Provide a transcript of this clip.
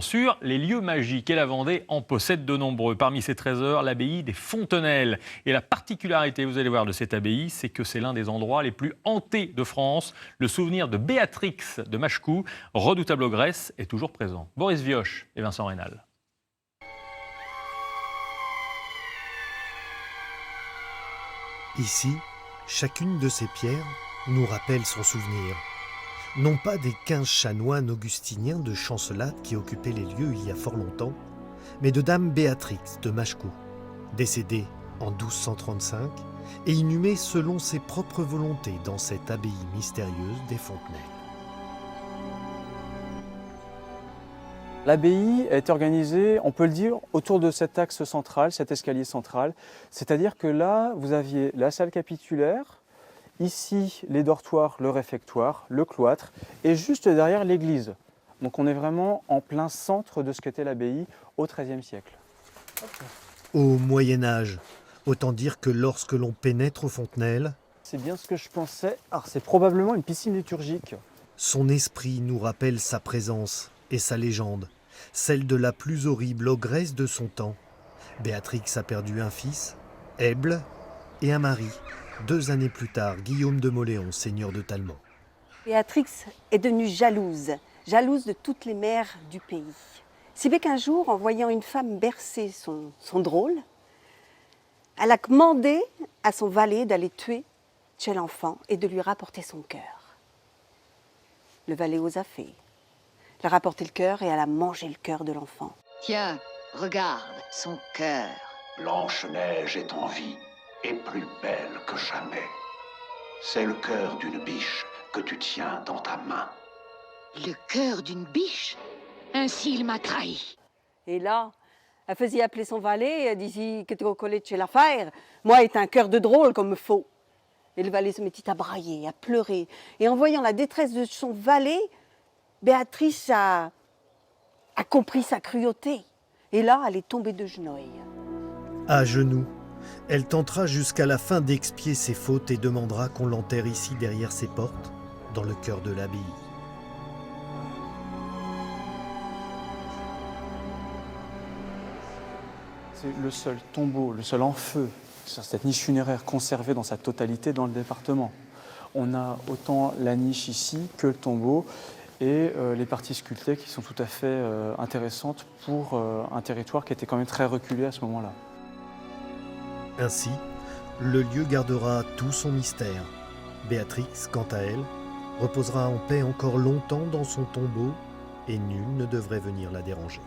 Sur les lieux magiques et la Vendée en possède de nombreux. Parmi ces trésors, l'abbaye des Fontenelles. Et la particularité, vous allez voir, de cette abbaye, c'est que c'est l'un des endroits les plus hantés de France. Le souvenir de Béatrix de Machecoul, redoutable ogresse, est toujours présent. Boris Vioche et Vincent Rénal. Ici, chacune de ces pierres nous rappelle son souvenir. Non pas des 15 chanoines augustiniens de Chancelade qui occupaient les lieux il y a fort longtemps, mais de dame Béatrix de Machecoul, décédée en 1235 et inhumée selon ses propres volontés dans cette abbaye mystérieuse des Fontenelles. L'abbaye est organisée, on peut le dire, autour de cet axe central, cet escalier central. C'est-à-dire que là, vous aviez la salle capitulaire, ici les dortoirs, le réfectoire, le cloître, et juste derrière l'église. Donc on est vraiment en plein centre de ce qu'était l'abbaye au XIIIe siècle. Au Moyen-Âge, autant dire que lorsque l'on pénètre aux Fontenelles, c'est bien ce que je pensais. Alors c'est probablement une piscine liturgique. Son esprit nous rappelle sa présence et sa légende, celle de la plus horrible ogresse de son temps. Béatrix a perdu un fils, Èble, et un mari. 2 années plus tard, Guillaume de Mauléon, seigneur de Talmont. Béatrix est devenue jalouse de toutes les mères du pays. Si bien qu'un jour, en voyant une femme bercer son drôle, elle a commandé à son valet d'aller tuer chez l'enfant et de lui rapporter son cœur. Le valet osa fait. Elle a rapporté le cœur et elle a mangé le cœur de l'enfant. Tiens, regarde, son cœur. Blanche-Neige est en vie et plus belle que jamais. C'est le cœur d'une biche que tu tiens dans ta main. Le cœur d'une biche? Ainsi il m'a trahi. Et là, elle faisait appeler son valet, elle disait que tu es collé de chez l'affaire. Moi, est un cœur de drôle comme il faut. Et le valet se mettit à brailler, à pleurer. Et en voyant la détresse de son valet, Béatrix a compris sa cruauté. Et là, elle est tombée de genouilles. À genoux, elle tentera jusqu'à la fin d'expier ses fautes et demandera qu'on l'enterre ici derrière ses portes, dans le cœur de l'abbaye. C'est le seul tombeau, le seul en feu sur cette niche funéraire conservée dans sa totalité dans le département. On a autant la niche ici que le tombeau et les parties sculptées qui sont tout à fait intéressantes pour un territoire qui était quand même très reculé à ce moment-là. Ainsi, le lieu gardera tout son mystère. Béatrix, quant à elle, reposera en paix encore longtemps dans son tombeau et nul ne devrait venir la déranger.